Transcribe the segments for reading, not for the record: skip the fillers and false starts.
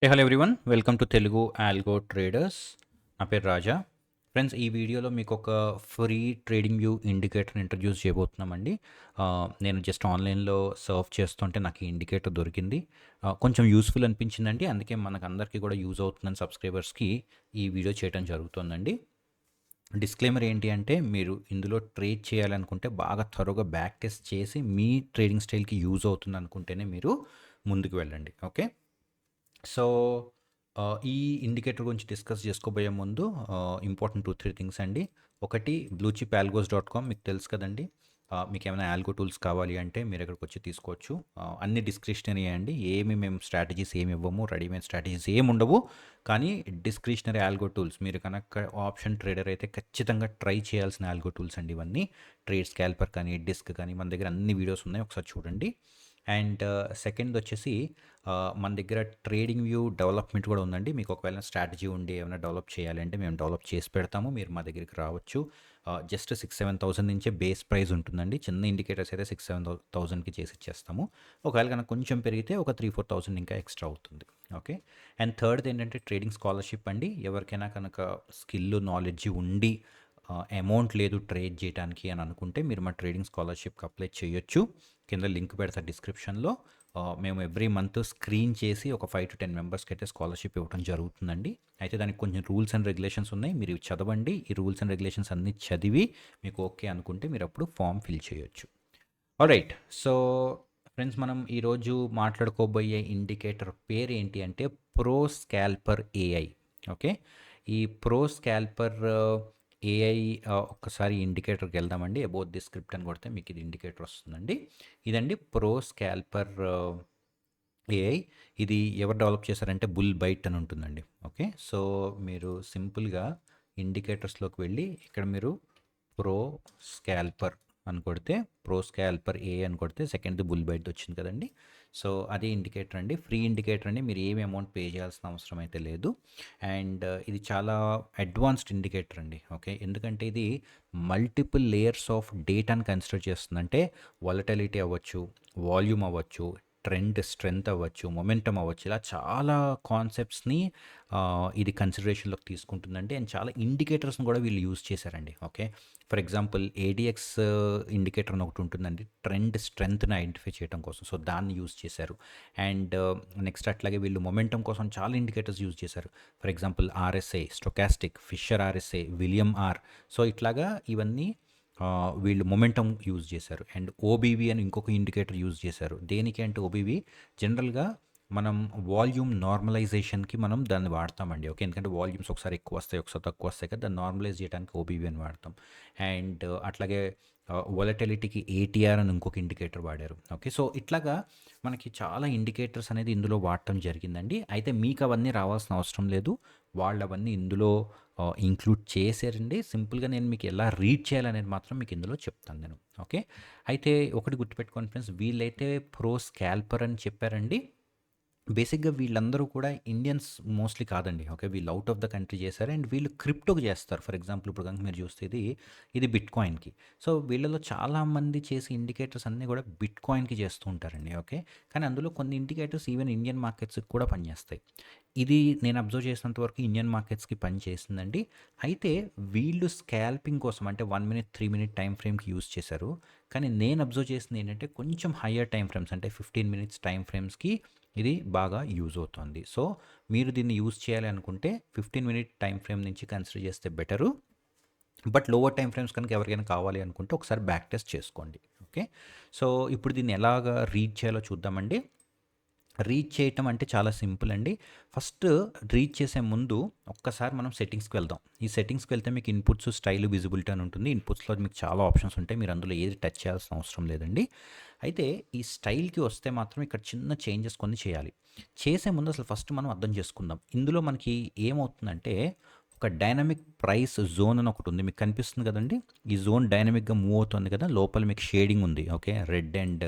Hello everyone, welcome to Telugu algo traders. నా పేరు Raja. Friends, ఈ వీడియోలో మీకు ఒక free trading view indicator introduce చేయబోతున్నామండి. నేను జస్ట్ ఆన్లైన్లో సర్చ్ చేస్తుంటే నాకు ఈ ఇండికేటర్ దొరికింది. కొంచెం యూస్ఫుల్ అనిపించిందండి, అందుకే మనకు అందరికీ కూడా యూజ్ అవుతుందని సబ్స్క్రైబర్స్కి ఈ వీడియో చేయడం జరుగుతుందండి. డిస్క్లైమర్ ఏంటి అంటే, మీరు ఇందులో ట్రేడ్ చేయాలనుకుంటే బాగా త్వరగా బ్యాక్ టెస్ట్ చేసి మీ ట్రేడింగ్ స్టైల్కి యూజ్ అవుతుంది అనుకుంటేనే మీరు ముందుకు వెళ్ళండి. ఓకే, సో ఈ ఇండికేటర్ గురించి డిస్కస్ చేసుకోబోయే ముందు ఇంపార్టెంట్ 2-3 థింగ్స్ అండి. ఒకటి, bluechipalgos.com మీకు తెలుసు కదండి. మీకు ఏమైనా ఆల్గో టూల్స్ కావాలి అంటే మీరు ఇక్కడికి వచ్చి తీసుకోవచ్చు. అన్ని డిస్క్రిషనరీ అండి, మేము స్ట్రాటజీస్ ఏమి ఇవ్వము, రెడీమేడ్ స్ట్రాటజీస్ ఏమి ఉండవు. కానీ డిస్క్రిషనరీ ఆల్గో టూల్స్, మీరు కనుక ఆప్షన్ ట్రేడర్ అయితే ఖచ్చితంగా ట్రై చేయాల్సిన ఆల్గో టూల్స్ అండి ఇవన్నీ. ట్రేడ్ స్కాల్పర్ కానీ, డిస్క్ కానీ, మన దగ్గర అన్ని వీడియోస్ ఉన్నాయి, ఒకసారి చూడండి. అండ్ సెకండ్ వచ్చేసి, మన దగ్గర ట్రేడింగ్ వ్యూ డెవలప్మెంట్ కూడా ఉందండి. మీకు ఒకవేళ స్ట్రాటజీ ఉండి ఏమైనా డెవలప్ చేయాలి అంటే మేము డెవలప్ చేసి పెడతాము, మీరు మా దగ్గరికి రావచ్చు. జస్ట్ 6-7,000 నుంచే బేస్ ప్రైస్ ఉంటుందండి. చిన్న ఇండికేటర్స్ అయితే 6-7,000కి చేసి ఇచ్చేస్తాము. ఒకవేళ కనుక కొంచెం పెరిగితే ఒక 3-4,000 ఇంకా ఎక్స్ట్రా అవుతుంది. ఓకే, అండ్ థర్డ్ ఏంటంటే ట్రేడింగ్ స్కాలర్షిప్ అండి. ఎవరికైనా కనుక స్కిల్ నాలెడ్జ్ ఉండి అమౌంట్ లేదు ట్రేడ్ చేయడానికి అని అనుకుంటే మీరు మా ట్రేడింగ్ స్కాలర్షిప్కి అప్లై చేయొచ్చు. కింద లింక్ పెడతా డిస్క్రిప్షన్లో. మేము ఎవ్రీ మంత్ స్క్రీన్ చేసి ఒక 5-10 మెంబర్స్కి అయితే స్కాలర్షిప్ ఇవ్వడం జరుగుతుందండి. అయితే దానికి కొంచెం రూల్స్ అండ్ రెగ్యులేషన్స్ ఉన్నాయి, మీరు ఇవి చదవండి. ఈ రూల్స్ అండ్ రెగ్యులేషన్స్ అన్నీ చదివి మీకు ఓకే అనుకుంటే మీరు అప్పుడు ఫామ్ ఫిల్ చేయొచ్చు. ఆల్రైట్, సో ఫ్రెండ్స్, మనం ఈరోజు మాట్లాడుకోబోయే ఇండికేటర్ పేరు ఏంటి అంటే ప్రో స్కాల్పర్ ఏఐ. ఓకే, ఈ ప్రో స్కాల్పర్ ఏఐ ఒక్కసారి ఇండికేటర్కి వెళ్దామండి. అబౌట్ ది స్క్రిప్ట్ అని కొడితే మీకు ఇది ఇండికేటర్ వస్తుందండి. ఇదండి ప్రో స్కాల్పర్ ఏఐ. ఇది ఎవరు డెవలప్ చేశారంటే బుల్ బైట్ అని ఉంటుందండి. ఓకే, సో మీరు సింపుల్గా ఇండికేటర్స్లోకి వెళ్ళి ఇక్కడ మీరు ప్రో స్కాల్పర్ అని కొడితే, ప్రో స్కాల్పర్ ఏ అని కొడితే సెకండ్ బుల్ బైట్ వచ్చింది కదండి. సో అదే ఇండికేటర్ అండి, ఫ్రీ ఇండికేటర్ అండి. మీరు ఏమి అమౌంట్ పే చేయాల్సిన అవసరం అయితే లేదు. అండ్ ఇది చాలా అడ్వాన్స్డ్ ఇండికేటర్ అండి. ఓకే, ఎందుకంటే ఇది మల్టిపుల్ లేయర్స్ ఆఫ్ డేటాను కన్సిడర్ చేస్తుంది. అంటే వాలటిలిటీ అవ్వచ్చు, వాల్యూమ్ అవ్వచ్చు, ట్రెండ్ స్ట్రెంత్ అవ్వచ్చు, మొమెంటమ్ అవ్వచ్చు, ఇలా చాలా కాన్సెప్ట్స్ని ఇది కన్సిడరేషన్లోకి తీసుకుంటుందండి. అండ్ చాలా ఇండికేటర్స్ని కూడా వీళ్ళు యూజ్ చేశారండి. Okay, for example ADX indicator అని ఒకటి ఉంటుందండి, ట్రెండ్ స్ట్రెంత్ని ఐడెంటిఫై చేయడం కోసం. సో దాన్ని యూజ్ చేశారు. అండ్ నెక్స్ట్ అట్లాగే వీళ్ళు మొమెంటం కోసం చాలా ఇండికేటర్స్ యూజ్ చేశారు. For example RSI, stochastic, Fisher RSI, William R. So ఇట్లాగా ఇవన్నీ వీళ్ళు మొమెంటం యూజ్ చేశారు. అండ్ ఓబీవీ అని ఇంకొక ఇండికేటర్ యూజ్ చేశారు. దేనికి అంటే ఓబీవీ జనరల్గా మనం వాల్యూమ్ నార్మలైజేషన్కి మనం దాన్ని వాడతామండి. ఓకే, ఎందుకంటే వాల్యూమ్స్ ఒకసారి ఎక్కువ వస్తాయి, ఒకసారి తక్కువ వస్తాయి కదా, దాన్ని నార్మలైజ్ చేయడానికి ఓబీవీ అని వాడతాం. అండ్ అట్లాగే వొలటిలిటీకి ఏటీఆర్ అని ఇంకొక ఇండికేటర్ వాడారు. ఓకే, సో ఇట్లాగా మనకి చాలా ఇండికేటర్స్ అనేది ఇందులో వాడటం జరిగిందండి. అయితే మీకు అవన్నీ రావాల్సిన అవసరం లేదు, వాళ్ళు అవన్నీ ఇందులో ఇంక్లూడ్ చేశారండి. సింపుల్గా నేను మీకు ఎలా రీడ్ చేయాలనేది మాత్రం మీకు ఇందులో చెప్తాను నేను. ఓకే, అయితే ఒకటి గుర్తుపెట్టుకోండి ఫ్రెండ్స్, వీళ్ళైతే ప్రో స్కాల్పర్ అని చెప్పారండి. బేసిక్గా వీళ్ళందరూ కూడా ఇండియన్స్ మోస్ట్లీ కాదండి. ఓకే, వీళ్ళు అవుట్ ఆఫ్ ద కంట్రీ చేశారు. అండ్ వీళ్ళు క్రిప్టోకి చేస్తారు. ఫర్ ఎగ్జాంపుల్ ఇప్పుడు కనుక మీరు చూస్తే ఇది బిట్ కాయిన్కి. సో వీళ్ళలో చాలామంది చేసే ఇండికేటర్స్ అన్నీ కూడా బిట్ కాయిన్కి చేస్తూ ఉంటారండి. ఓకే, కానీ అందులో కొన్ని ఇండికేటర్స్ ఈవెన్ ఇండియన్ మార్కెట్స్కి కూడా పనిచేస్తాయి. ఇది నేను అబ్జర్వ్ చేసినంత వరకు ఇండియన్ మార్కెట్స్కి పని చేసిందండి. అయితే వీళ్ళు స్కాల్పింగ్ కోసం అంటే 1 మినిట్ 3 మినిట్ టైం ఫ్రేమ్కి యూజ్ చేశారు. కానీ నేను అబ్జర్వ్ చేసింది ఏంటంటే కొంచెం హయ్యర్ టైం ఫ్రేమ్స్ అంటే 15 మినిట్స్ టైం ఫ్రేమ్స్కి ఇది బాగా యూజ్ అవుతుంది. సో మీరు దీన్ని యూజ్ చేయాలి అనుకుంటే 15 మినిట్ టైం ఫ్రేమ్ నుంచి కన్సిడర్ చేస్తే better. But lower time frames కనుక ఎవరికైనా కావాలి అనుకుంటే ఒకసారి బ్యాక్ టెస్ట్ చేసుకోండి. ఓకే, సో ఇప్పుడు దీన్ని ఎలాగా రీడ్ చేయాలో చూద్దామండి. రీచ్ చేయటం అంటే చాలా సింపుల్ అండి. ఫస్ట్ రీచ్ చేసే ముందు ఒక్కసారి మనం సెట్టింగ్స్కి వెళ్దాం. ఈ సెట్టింగ్స్కి వెళ్తే మీకు ఇన్పుట్స్, స్టైల్, విజిబిలిటీ అని ఉంటుంది. ఇన్పుట్స్లో మీకు చాలా ఆప్షన్స్ ఉంటాయి, మీరు అందులో ఏది టచ్ చేయాల్సిన అవసరం లేదండి. అయితే ఈ స్టైల్కి వస్తే మాత్రం ఇక్కడ చిన్న చేంజెస్ కొన్ని చేయాలి. చేసే ముందు అసలు ఫస్ట్ మనం అర్థం చేసుకుందాం. ఇందులో మనకి ఏమవుతుందంటే ఒక డైనమిక్ ప్రైస్ జోన్ అని ఒకటి ఉంది, మీకు కనిపిస్తుంది కదండి. ఈ జోన్ డైనమిక్గా మూవ్ అవుతుంది కదా, లోపల మీకు షేడింగ్ ఉంది. Okay, red and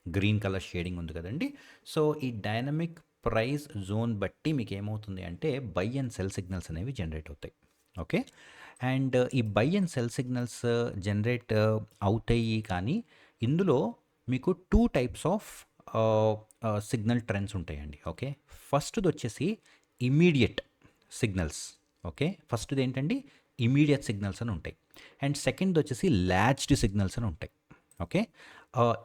green colour shading ఉంది కదండి. సో ఈ డైనమిక్ ప్రైస్ జోన్ బట్టి మీకు ఏమవుతుంది అంటే బై అండ్ సెల్ సిగ్నల్స్ అనేవి జనరేట్ అవుతాయి. ఓకే, అండ్ ఈ by and cell signals generate అవుతాయి. కానీ ఇందులో మీకు 2 టైప్స్ ఆఫ్ సిగ్నల్ ట్రెండ్స్ ఉంటాయండి. ఓకే. ఫస్ట్‌ది వచ్చేసి ఇమ్మీడియేట్ సిగ్నల్స్. ఓకే. ఫస్ట్‌ది ఏంటండి ఇమ్మీడియేట్ సిగ్నల్స్ అని ఉంటాయి. అండ్ సెకండ్‌ది వచ్చేసి లాచ్డ్ సిగ్నల్స్ అని ఉంటాయి. ఓకే.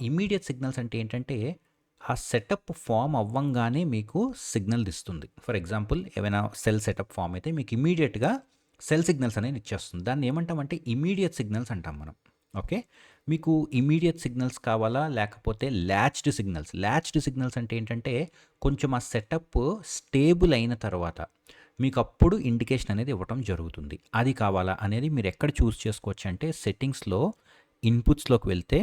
ఇమ్మీడియేట్ సిగ్నల్స్ అంటే ఏంటంటే ఆ సెటప్ ఫామ్ అవ్వంగానే మీకు సిగ్నల్ ఇస్తుంది. ఫర్ ఎగ్జాంపుల్ ఏవైనా సెల్ సెటప్ ఫామ్ అయితే మీకు ఇమ్మీడియేట్‌గా సెల్ సిగ్నల్స్ అనేది ఇచ్చేస్తుంది. దాన్ని ఏమంటామంటే ఇమ్మీడియేట్ సిగ్నల్స్ అంటాం మనం. ఓకే. మీకు ఇమ్మీడియేట్ సిగ్నల్స్ కావాలా? లేకపోతే లాచ్డ్ సిగ్నల్స్. లాచ్డ్ సిగ్నల్స్ అంటే ఏంటంటే కొంచెం ఆ సెటప్ స్టేబుల్ అయిన తర్వాత మీకప్పుడు ఇండికేషన్ అనేది ఇవ్వటం జరుగుతుంది. అది కావాలా అనేది మీరు ఎక్కడ చూస్ చేసుకోవచ్చు అంటే సెట్టింగ్స్‌లో ఇన్పుట్స్‌లోకి వెళ్తే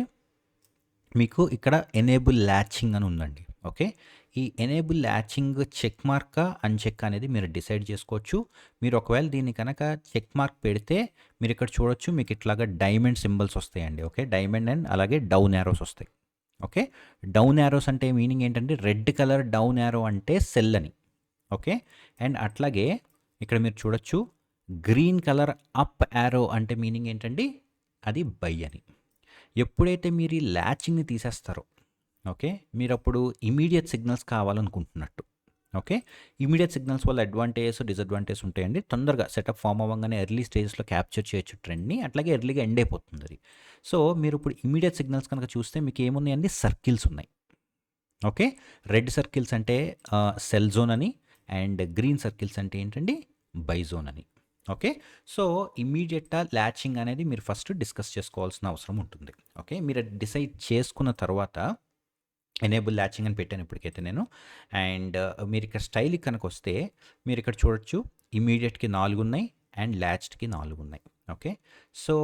మీకు ఇక్కడ ఎనేబుల్ ల్యాచింగ్ అని ఉందండి. ఓకే. ఈ ఎనేబుల్ ల్యాచింగ్ చెక్ మార్కా అన్‌చెక్ అనేది మీరు డిసైడ్ చేసుకోవచ్చు. మీరు ఒకవేళ దీన్ని కనుక చెక్ మార్క్ పెడితే మీరు ఇక్కడ చూడొచ్చు మీకు ఇట్లాగా డైమండ్ సింబల్స్ వస్తాయండి. ఓకే. డైమండ్ అండ్ అలాగే డౌన్ యారోస్ వస్తాయి. ఓకే. డౌన్ యారోస్ అంటే మీనింగ్ ఏంటంటే రెడ్ కలర్ డౌన్ యారో అంటే సెల్ అని. ఓకే. అండ్ అట్లాగే ఇక్కడ మీరు చూడొచ్చు గ్రీన్ కలర్ అప్ యారో అంటే మీనింగ్ ఏంటండి అది బై అని. ఎప్పుడైతే మీరు ఈ ల్యాచింగ్‌ని తీసేస్తారో ఓకే. మీరప్పుడు ఇమ్మీడియేట్ సిగ్నల్స్ కావాలనుకుంటున్నట్టు. ఓకే. ఇమ్మీడియేట్ సిగ్నల్స్ వల్ల అడ్వాంటేజెస్, డిసడ్వాంటేజెస్ ఉంటాయండి. తొందరగా సెటప్ ఫామ్ అవ్వంగానే ఎర్లీ స్టేజెస్‌లో క్యాప్చర్ చేయొచ్చు ట్రెండ్‌ని. అట్లాగే ఎర్లీగా ఎండ్ అయిపోతుంది అది. సో, మీరు ఇప్పుడు ఇమ్మీడియేట్ సిగ్నల్స్ కనుక చూస్తే మీకు ఏమున్నాయండి సర్కిల్స్ ఉన్నాయి. ఓకే. రెడ్ సర్కిల్స్ అంటే సెల్ జోన్ అని అండ్ గ్రీన్ సర్కిల్స్ అంటే ఏంటండి బై జోన్ అని. ఓకే. సో, ఇమ్మీడియేటా ల్యాచింగ్ అనేది మీరు ఫస్ట్ డిస్కస్ చేసుకోవాల్సిన అవసరం ఉంటుంది. ఓకే. మీరు అది డిసైడ్ చేసుకున్న తర్వాత ఎనేబుల్ ల్యాచింగ్ అని పెట్టాను ఇప్పటికైతే నేను. అండ్ మీరు ఇక్కడ స్టైల్‌కి కనుక వస్తే మీరు ఇక్కడ చూడొచ్చు ఇమ్మీడియేట్‌కి 4 ఉన్నాయి అండ్ లాచ్డ్‌కి 4 ఉన్నాయి. ఓకే. సో,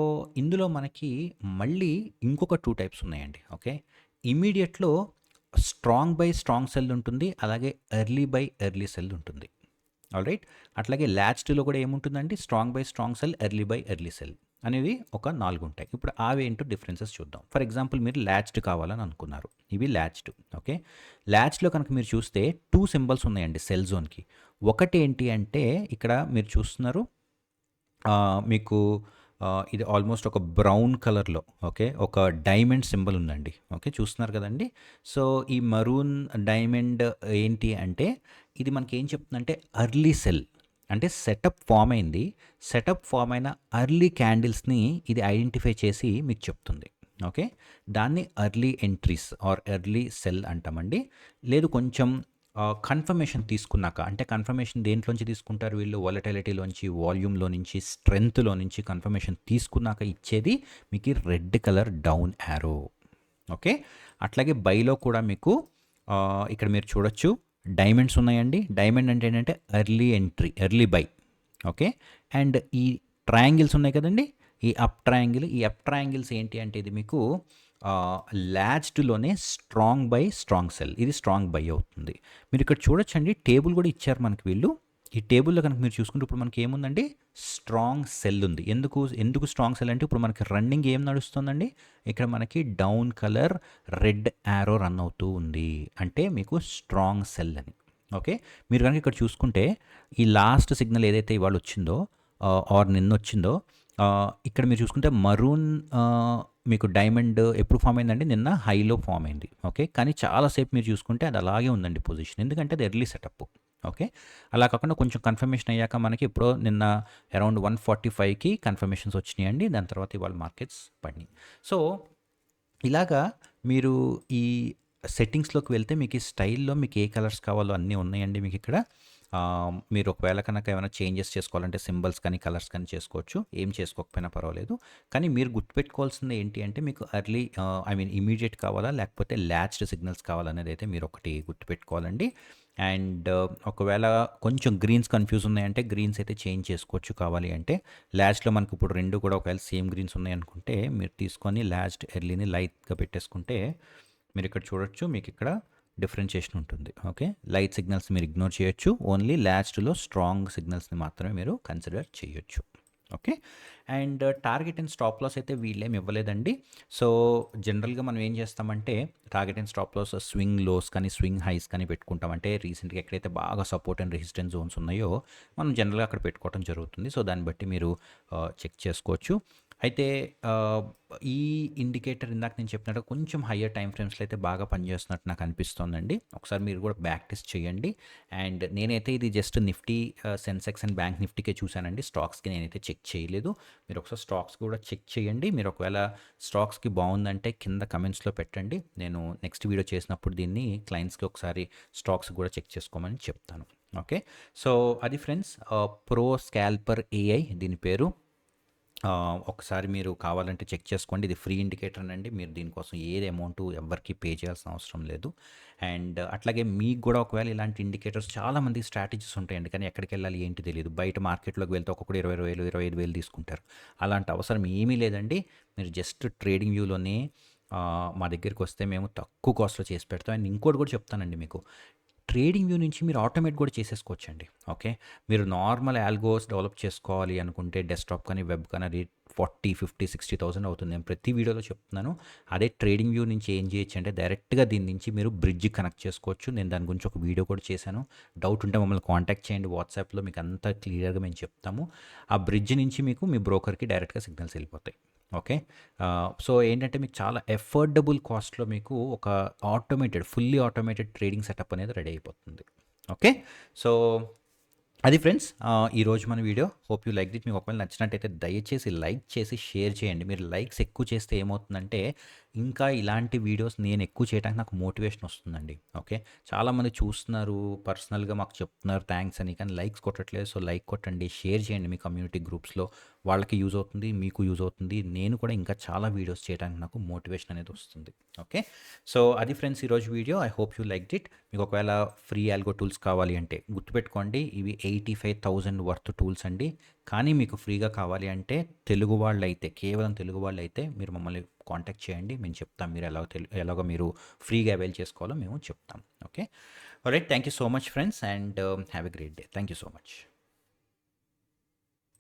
ఇందులో మనకి మళ్ళీ ఇంకొక 2 టైప్స్ ఉన్నాయండి. ఓకే. ఇమ్మీడియేట్‌లో స్ట్రాంగ్ బై స్ట్రాంగ్ సెల్ ఉంటుంది. అలాగే ఎర్లీ బై ఎర్లీ సెల్ ఉంటుంది. ఆల్రైట్. అట్లాగే లాచ్డ్‌లో కూడా ఏముంటుందండి strong buy strong sell, early buy early sell అనేవి ఒక 4 ఉంటాయి. ఇప్పుడు అవేంటో డిఫరెన్సెస్ చూద్దాం. ఫర్ ఎగ్జాంపుల్ మీరు లాచ్డ్ కావాలని అనుకున్నారు. ఇవి లాచ్డ్. ఓకే. లాచ్డ్‌లో కనుక మీరు చూస్తే 2 సింబల్స్ ఉన్నాయండి సెల్ జోన్‌కి. ఒకటేంటి అంటే ఇక్కడ మీరు చూస్తున్నారు మీకు ఇది ఆల్మోస్ట్ ఒక బ్రౌన్ కలర్‌లో ఓకే. ఒక డైమండ్ సింబల్ ఉందండి. ఓకే. చూస్తున్నారు కదండీ! సో, ఈ మరూన్ డైమండ్ ఏంటి అంటే ఇది మనకేం చెప్తుందంటే ఎర్లీ సెల్. అంటే సెటప్ ఫామ్ అయింది. సెటప్ ఫామ్ అయిన ఎర్లీ క్యాండిల్స్‌ని ఇది ఐడెంటిఫై చేసి మీకు చెప్తుంది. ఓకే. దాన్ని early entries or early sell అంటామండి. లేదు కొంచెం కన్ఫర్మేషన్ తీసుకున్నాక అంటే కన్ఫర్మేషన్ దేంట్లోంచి తీసుకుంటారు వీళ్ళు వాలటిలిటీలోంచి, వాల్యూమ్‌లో నుంచి, స్ట్రెంగ్త్‌లో నుంచి కన్ఫర్మేషన్ తీసుకున్నాక ఇచ్చేది మీకు red colour down arrow. Okay. అట్లాగే బైలో కూడా మీకు ఇక్కడ మీరు చూడొచ్చు డైమండ్స్ ఉన్నాయండి. డైమండ్ అంటే ఏంటంటే early entry, early by. Okay. And ఈ ట్రయాంగిల్స్ ఉన్నాయి కదండీ! ఈ అప్ ట్రయాంగిల్స్ ఏంటి అంటే ఇది మీకు లాచ్డ్‌లోనే స్ట్రాంగ్ బై స్ట్రాంగ్ సెల్. ఇది స్ట్రాంగ్ బై అవుతుంది. మీరు ఇక్కడ చూడొచ్చండి టేబుల్ కూడా ఇచ్చారు మనకి వీళ్ళు. ఈ టేబుల్‌లో కనుక మీరు చూసుకుంటే ఇప్పుడు మనకి ఏముందండి స్ట్రాంగ్ సెల్ ఉంది. ఎందుకు స్ట్రాంగ్ సెల్ అంటే ఇప్పుడు మనకి రన్నింగ్ ఏం నడుస్తుందండి? ఇక్కడ మనకి down colour red arrow run అవుతూ ఉంది. అంటే మీకు స్ట్రాంగ్ సెల్ అని. ఓకే. మీరు కనుక ఇక్కడ చూసుకుంటే ఈ లాస్ట్ సిగ్నల్ ఏదైతే ఇవాళ వచ్చిందో ఆర్ నిన్నొచ్చిందో ఇక్కడ మీరు చూసుకుంటే మరూన్ మీకు డైమండ్ ఎప్పుడు ఫామ్ అయిందండి నిన్న హైలో ఫామ్ అయింది. ఓకే. కానీ చాలాసేపు మీరు చూసుకుంటే అది అలాగే ఉందండి పొజిషన్. ఎందుకంటే అది ఎర్లీ సెటప్. ఓకే. అలా కాకుండా కొంచెం కన్ఫర్మేషన్ అయ్యాక మనకి ఎప్పుడో నిన్న అరౌండ్ 145కి కన్ఫర్మేషన్స్ వచ్చినాయండి. దాని తర్వాత ఇవాళ మార్కెట్స్ పడినాయి. సో, ఇలాగా మీరు ఈ సెట్టింగ్స్‌లోకి వెళ్తే మీకు ఈ స్టైల్‌లో మీకు ఏ కలర్స్ కావాలో అన్నీ ఉన్నాయండి మీకు ఇక్కడ. మీరు ఒకవేళ కనుక ఏమైనా చేంజెస్ చేసుకోవాలంటే సింబల్స్ కానీ, కలర్స్ కానీ చేసుకోవచ్చు. ఏం చేసుకోకపోయినా పర్వాలేదు. కానీ మీరు గుర్తుపెట్టుకోవాల్సింది ఏంటి అంటే మీకు ఎర్లీ ఇమ్మీడియేట్ కావాలా? లేకపోతే లాచ్డ్ సిగ్నల్స్ కావాలనేది అయితే మీరు ఒకటి గుర్తుపెట్టుకోవాలండి. అండ్ ఒకవేళ కొంచెం గ్రీన్స్ కన్‌ఫ్యూజ్ ఉన్నాయంటే గ్రీన్స్ అయితే చేంజ్ చేసుకోవచ్చు కావాలి అంటే. లాచ్డ్‌లో మనకి ఇప్పుడు 2 కూడా ఒకవేళ సేమ్ గ్రీన్స్ ఉన్నాయనుకుంటే మీరు తీసుకొని లాచ్డ్ ఎర్లీని లైట్‌గా పెట్టేసుకుంటే మీరు ఇక్కడ చూడొచ్చు మీకు ఇక్కడ డిఫరెన్షియేషన్ ఉంటుంది. ఓకే. లైట్ సిగ్నల్స్ మీరు ఇగ్నోర్ చేయొచ్చు. ఓన్లీ లాచ్డ్‌లో స్ట్రాంగ్ సిగ్నల్స్‌ని మాత్రమే మీరు కన్సిడర్ చేయొచ్చు. Okay. And target and stop loss అయితే వీళ్ళేమి ఇవ్వలేదండి. సో, జనరల్‌గా మనం ఏం చేస్తామంటే target and stop loss swing lows కానీ, స్వింగ్ హైస్ కానీ పెట్టుకుంటాం. అంటే రీసెంట్‌గా ఎక్కడైతే బాగా సపోర్ట్ అండ్ రెసిస్టెన్స్ జోన్స్ ఉన్నాయో మనం జనరల్‌గా అక్కడ పెట్టుకోవడం జరుగుతుంది. సో, దాన్ని బట్టి మీరు చెక్ చేసుకోవచ్చు. అయితే ఆహ్, ఈ ఇండికేటర్ ఇందాక నేను చెప్పినట్టు కొంచెం హయ్యర్ టైమ్ ఫ్రేమ్స్‌లో అయితే బాగా పనిచేస్తున్నట్టు నాకు అనిపిస్తోందండి. ఒకసారి మీరు కూడా బ్యాక్ టెస్ట్ చేయండి. అండ్ నేనైతే ఇది just Nifty, Sensex and bank నిఫ్టీకే చూసానండి. స్టాక్స్‌కి నేనైతే చెక్ చేయలేదు. మీరు ఒకసారి స్టాక్స్ కూడా చెక్ చేయండి. మీరు ఒకవేళ స్టాక్స్‌కి బావుందంటే కింద కమెంట్స్‌లో పెట్టండి. నేను నెక్స్ట్ వీడియో చేసినప్పుడు దీన్ని క్లయింట్స్‌కి ఒకసారి స్టాక్స్ కూడా చెక్ చేసుకోమని చెప్తాను. ఓకే. సో, అది ఫ్రెండ్స్, ప్రో స్కాల్పర్ ఏఐ దీని పేరు. ఒకసారి మీరు కావాలంటే చెక్ చేసుకోండి. ఇది ఫ్రీ ఇండికేటర్ అండి. మీరు దీనికోసం ఏది అమౌంట్ ఎవ్వరికీ పే చేయాల్సిన అవసరం లేదు. అండ్ అట్లాగే మీకు కూడా ఒకవేళ ఇలాంటి ఇండికేటర్స్ చాలామంది స్ట్రాటజీస్ ఉంటాయండి. కానీ ఎక్కడికెళ్ళాలి ఏంటి తెలీదు. బయట మార్కెట్‌లోకి వెళ్తే ఒక్కొక్కడు 20,000, 25,000 తీసుకుంటారు. అలాంటి అవసరం ఏమీ లేదండి. మీరు జస్ట్ ట్రేడింగ్ వ్యూలోనే మా దగ్గరికొస్తే మేము తక్కువ కాస్ట్‌లో చేసి పెడతాం. అండ్ ఇంకోటి కూడా చెప్తానండి మీకు. ట్రేడింగ్ వ్యూ నుంచి మీరు ఆటోమేట్ కూడా చేసేసుకోవచ్చండి. ఓకే. మీరు నార్మల్ ఆల్గోస్ డెవలప్ చేసుకోవాలి అనుకుంటే డెస్క్‌టాప్ కానీ, వెబ్ కానీ అది 40, 50, 60,000 అవుతుంది. నేను ప్రతి వీడియోలో చెప్తున్నాను. అదే ట్రేడింగ్ వ్యూ నుంచి ఏం చేయొచ్చు అంటే డైరెక్ట్‌గా దీని నుంచి మీరు బ్రిడ్జ్ కనెక్ట్ చేసుకోవచ్చు. నేను దాని గురించి ఒక వీడియో కూడా చేశాను. డౌట్ ఉంటే మమ్మల్ని కాంటాక్ట్ చేయండి వాట్సాప్‌లో, మీకు అంతా క్లియర్‌గా మేము చెప్తాము. ఆ బ్రిడ్జ్ నుంచి మీకు మీ బ్రోకర్‌కి డైరెక్ట్‌గా సిగ్నల్స్ వెళ్ళిపోతాయి. ఓకే. సో, ఏంటంటే మీకు చాలా ఎఫోర్డబుల్ కాస్ట్‌లో మీకు ఒక ఫుల్లీ ఆటోమేటెడ్ ట్రేడింగ్ సెటప్ అనేది రెడీ అయిపోతుంది. ఓకే. సో, అది ఫ్రెండ్స్, ఈరోజు మన video. Hope you like it. మీకు ఒకవేళ నచ్చినట్టయితే దయచేసి లైక్ చేసి షేర్ చేయండి. మీరు లైక్స్ ఎక్కువ చేస్తే ఏమవుతుందంటే ఇంకా ఇలాంటి వీడియోస్ నేను ఎక్కువ చేయడానికి నాకు మోటివేషన్ వస్తుందండి. ఓకే. చాలామంది చూస్తున్నారు, పర్సనల్‌గా మాకు చెప్తున్నారు థ్యాంక్స్ అని. కానీ లైక్స్ కొట్టట్లేదు. సో, లైక్ కొట్టండి. షేర్ చేయండి మీ కమ్యూనిటీ గ్రూప్స్‌లో. వాళ్ళకి యూజ్ అవుతుంది. మీకు యూజ్ అవుతుంది. నేను కూడా ఇంకా చాలా వీడియోస్ చేయడానికి నాకు మోటివేషన్ అనేది వస్తుంది. ఓకే. సో, అది ఫ్రెండ్స్ ఈరోజు video. I hope you liked it. మీకు ఒకవేళ ఫ్రీ ఆల్గో టూల్స్ కావాలి అంటే గుర్తుపెట్టుకోండి, ఇవి 85,000 వర్త్ టూల్స్ అండి. కానీ మీకు ఫ్రీగా కావాలి అంటే తెలుగు వాళ్ళైతే, కేవలం తెలుగు వాళ్ళైతే మీరు మమ్మల్ని కాంటాక్ట్ చేయండి. మేము చెప్తాం మీరు ఎలాగో మీరు ఫ్రీగా అవైల్ చేసుకోవాలో మేము చెప్తాం. Okay. Alright. Thank you so much friends, and have a great day. Thank you so much.